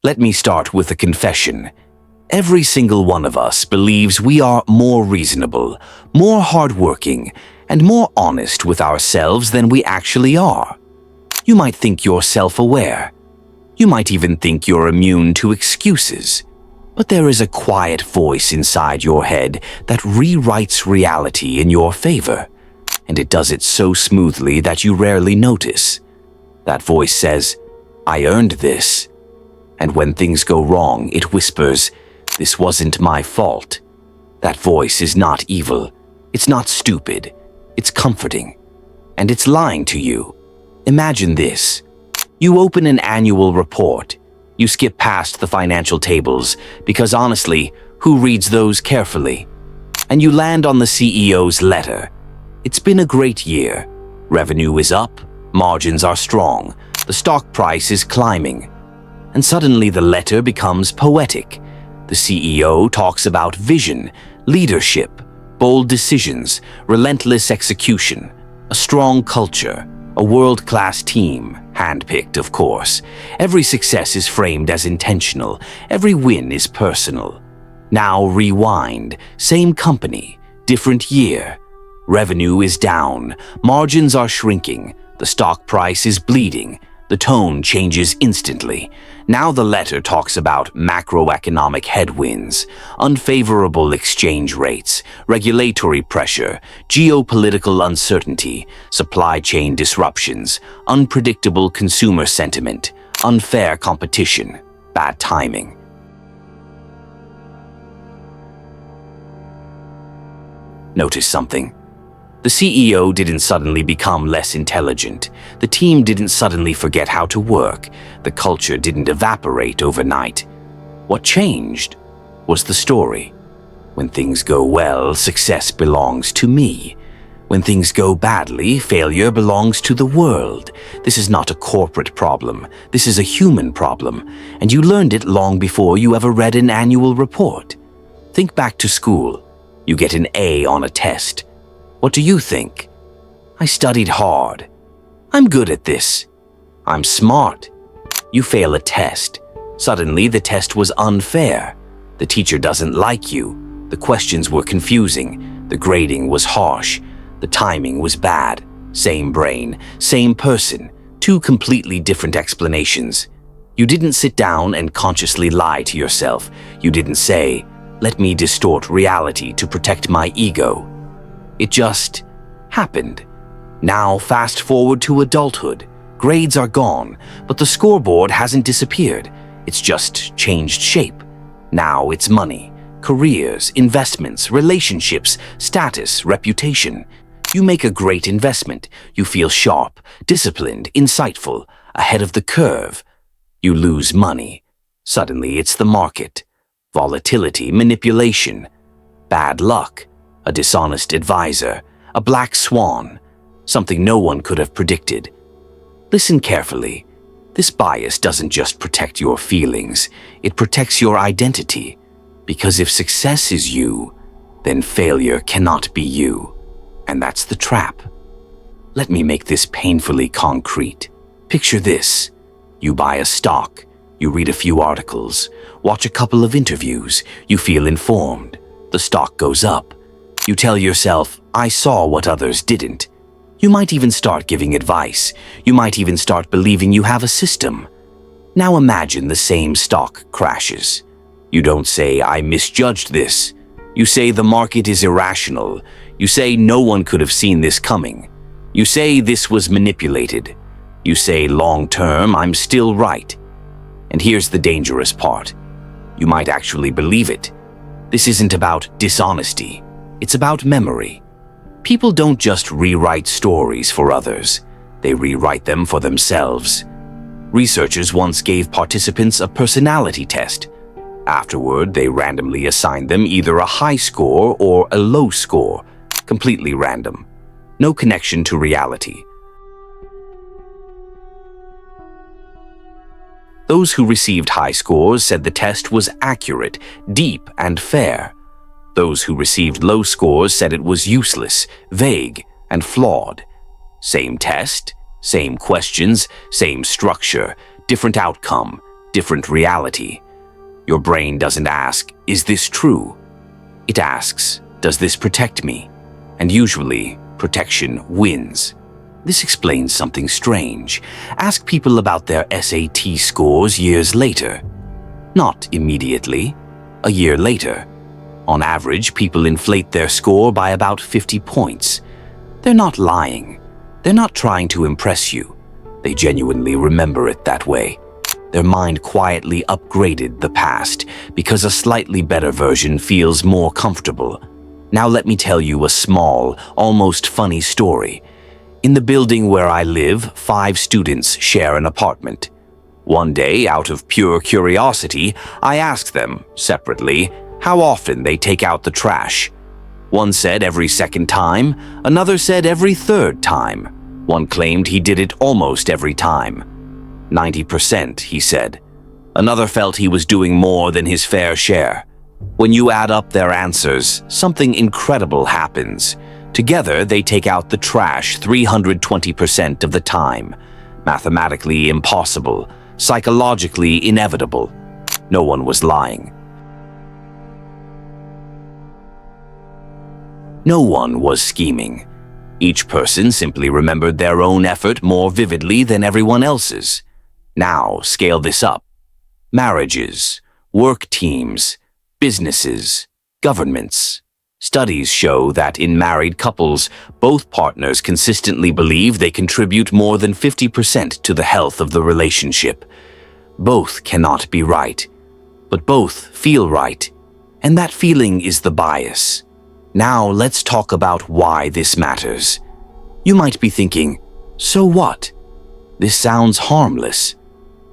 Let me start with a confession. Every single one of us believes we are more reasonable, more hardworking, and more honest with ourselves than we actually are. You might think you're self-aware. You might even think you're immune to excuses. But there is a quiet voice inside your head that rewrites reality in your favor, and it does it so smoothly that you rarely notice. That voice says, "I earned this." And when things go wrong, it whispers, "This wasn't my fault." That voice is not evil. It's not stupid. It's comforting. And it's lying to you. Imagine this. You open an annual report. You skip past the financial tables because honestly, who reads those carefully? And you land on the CEO's letter. It's been a great year. Revenue is up. Margins are strong. The stock price is climbing. And suddenly the letter becomes poetic. The CEO talks about vision, leadership, bold decisions, relentless execution, a strong culture, a world-class team, handpicked, of course. Every success is framed as intentional. Every win is personal. Now rewind. Same company, different year. Revenue is down. Margins are shrinking. The stock price is bleeding. The tone changes instantly. Now the letter talks about macroeconomic headwinds, unfavorable exchange rates, regulatory pressure, geopolitical uncertainty, supply chain disruptions, unpredictable consumer sentiment, unfair competition, bad timing. Notice something. The CEO didn't suddenly become less intelligent. The team didn't suddenly forget how to work. The culture didn't evaporate overnight. What changed was the story. When things go well, success belongs to me. When things go badly, failure belongs to the world. This is not a corporate problem. This is a human problem, and you learned it long before you ever read an annual report. Think back to school. You get an A on a test. What do you think? I studied hard. I'm good at this. I'm smart. You fail a test. Suddenly, the test was unfair. The teacher doesn't like you. The questions were confusing. The grading was harsh. The timing was bad. Same brain, same person, two completely different explanations. You didn't sit down and consciously lie to yourself. You didn't say, "Let me distort reality to protect my ego." It just happened. Now fast forward to adulthood. Grades are gone, but the scoreboard hasn't disappeared. It's just changed shape. Now it's money, careers, investments, relationships, status, reputation. You make a great investment. You feel sharp, disciplined, insightful, ahead of the curve. You lose money. Suddenly it's the market. Volatility, manipulation, bad luck. A dishonest advisor, a black swan, something no one could have predicted. Listen carefully. This bias doesn't just protect your feelings, it protects your identity. Because if success is you, then failure cannot be you. And that's the trap. Let me make this painfully concrete. Picture this. You buy a stock, you read a few articles, watch a couple of interviews, you feel informed. The stock goes up. You tell yourself, "I saw what others didn't." You might even start giving advice. You might even start believing you have a system. Now imagine the same stock crashes. You don't say, "I misjudged this." You say the market is irrational. You say no one could have seen this coming. You say this was manipulated. You say long term, I'm still right. And here's the dangerous part. You might actually believe it. This isn't about dishonesty. It's about memory. People don't just rewrite stories for others. They rewrite them for themselves. Researchers once gave participants a personality test. Afterward, they randomly assigned them either a high score or a low score, completely random. No connection to reality. Those who received high scores said the test was accurate, deep, and fair. Those who received low scores said it was useless, vague, and flawed. Same test, same questions, same structure, different outcome, different reality. Your brain doesn't ask, "Is this true?" It asks, "Does this protect me?" And usually, protection wins. This explains something strange. Ask people about their SAT scores years later. Not immediately, a year later. On average, people inflate their score by about 50 points. They're not lying. They're not trying to impress you. They genuinely remember it that way. Their mind quietly upgraded the past because a slightly better version feels more comfortable. Now let me tell you a small, almost funny story. In the building where I live, 5 students share an apartment. One day, out of pure curiosity, I asked them, separately, how often they take out the trash. One said every second time, another said every third time. One claimed he did it almost every time. 90%, he said. Another felt he was doing more than his fair share. When you add up their answers, something incredible happens. Together, they take out the trash 320% of the time. Mathematically impossible, psychologically inevitable. No one was lying. No one was scheming. Each person simply remembered their own effort more vividly than everyone else's. Now, scale this up. Marriages, work teams, businesses, governments. Studies show that in married couples, both partners consistently believe they contribute more than 50% to the health of the relationship. Both cannot be right, but both feel right, and that feeling is the bias. Now let's talk about why this matters. You might be thinking, so what? This sounds harmless.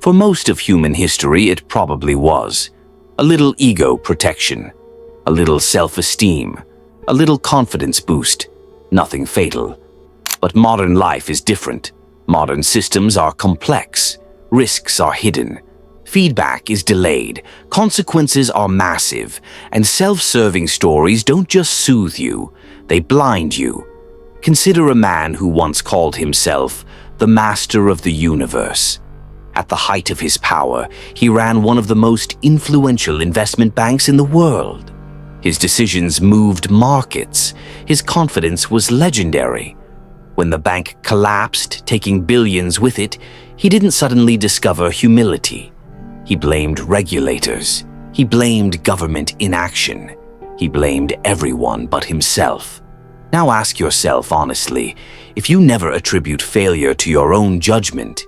For most of human history, it probably was. A little ego protection, a little self-esteem, a little confidence boost, nothing fatal. But modern life is different. Modern systems are complex, risks are hidden, feedback is delayed, consequences are massive, and self-serving stories don't just soothe you, they blind you. Consider a man who once called himself the master of the universe. At the height of his power, he ran one of the most influential investment banks in the world. His decisions moved markets. His confidence was legendary. When the bank collapsed, taking billions with it, he didn't suddenly discover humility. He blamed regulators. He blamed government inaction. He blamed everyone but himself. Now ask yourself honestly, if you never attribute failure to your own judgment,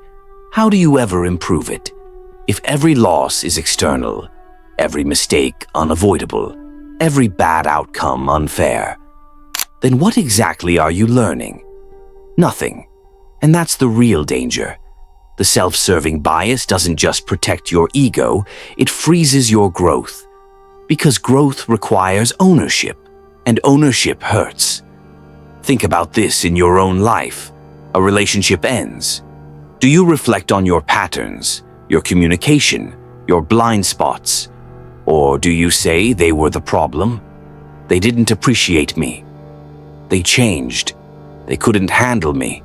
how do you ever improve it? If every loss is external, every mistake unavoidable, every bad outcome unfair, then what exactly are you learning? Nothing. And that's the real danger. The self-serving bias doesn't just protect your ego, it freezes your growth. Because growth requires ownership, and ownership hurts. Think about this in your own life. A relationship ends. Do you reflect on your patterns, your communication, your blind spots? Or do you say they were the problem? They didn't appreciate me. They changed. They couldn't handle me.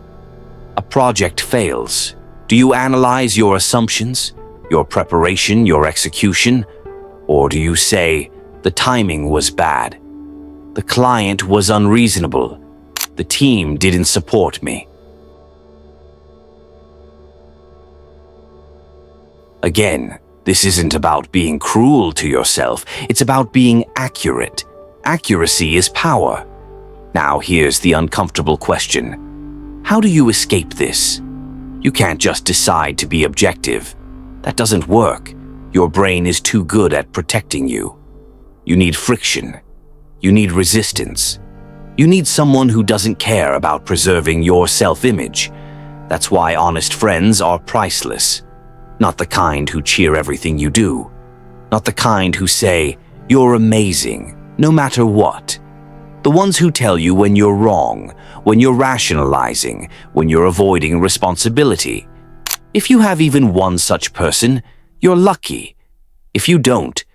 A project fails. Do you analyze your assumptions, your preparation, your execution? Or do you say, the timing was bad? The client was unreasonable. The team didn't support me. Again, this isn't about being cruel to yourself. It's about being accurate. Accuracy is power. Now here's the uncomfortable question. How do you escape this? You can't just decide to be objective. That doesn't work. Your brain is too good at protecting you. You need friction. You need resistance. You need someone who doesn't care about preserving your self-image. That's why honest friends are priceless. Not the kind who cheer everything you do. Not the kind who say, you're amazing, no matter what. The ones who tell you when you're wrong, when you're rationalizing, when you're avoiding responsibility. If you have even one such person, you're lucky. If you don't,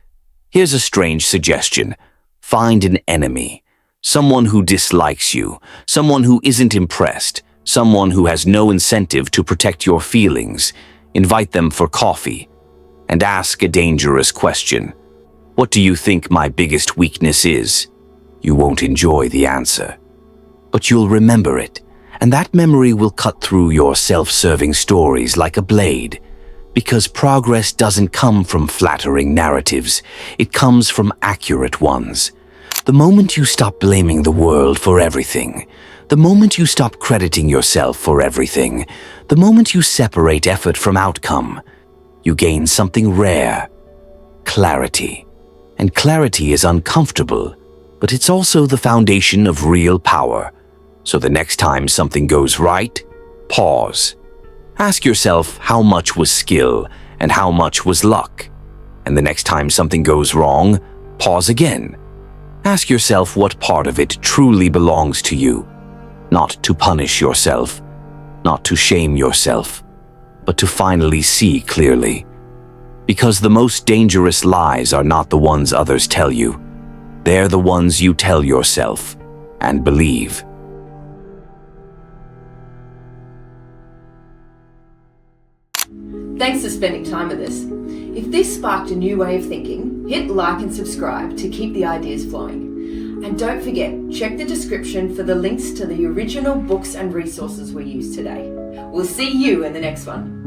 here's a strange suggestion. Find an enemy. Someone who dislikes you. Someone who isn't impressed. Someone who has no incentive to protect your feelings. Invite them for coffee and ask a dangerous question. What do you think my biggest weakness is? You won't enjoy the answer, but you'll remember it, and that memory will cut through your self-serving stories like a blade. Because progress doesn't come from flattering narratives, it comes from accurate ones. The moment you stop blaming the world for everything, the moment you stop crediting yourself for everything, the moment you separate effort from outcome, you gain something rare: clarity. And clarity is uncomfortable, but it's also the foundation of real power. So the next time something goes right, pause. Ask yourself how much was skill and how much was luck. And the next time something goes wrong, pause again. Ask yourself what part of it truly belongs to you. Not to punish yourself, not to shame yourself, but to finally see clearly. Because the most dangerous lies are not the ones others tell you. They're the ones you tell yourself and believe. Thanks for spending time with us. If this sparked a new way of thinking, hit like and subscribe to keep the ideas flowing. And don't forget, check the description for the links to the original books and resources we used today. We'll see you in the next one.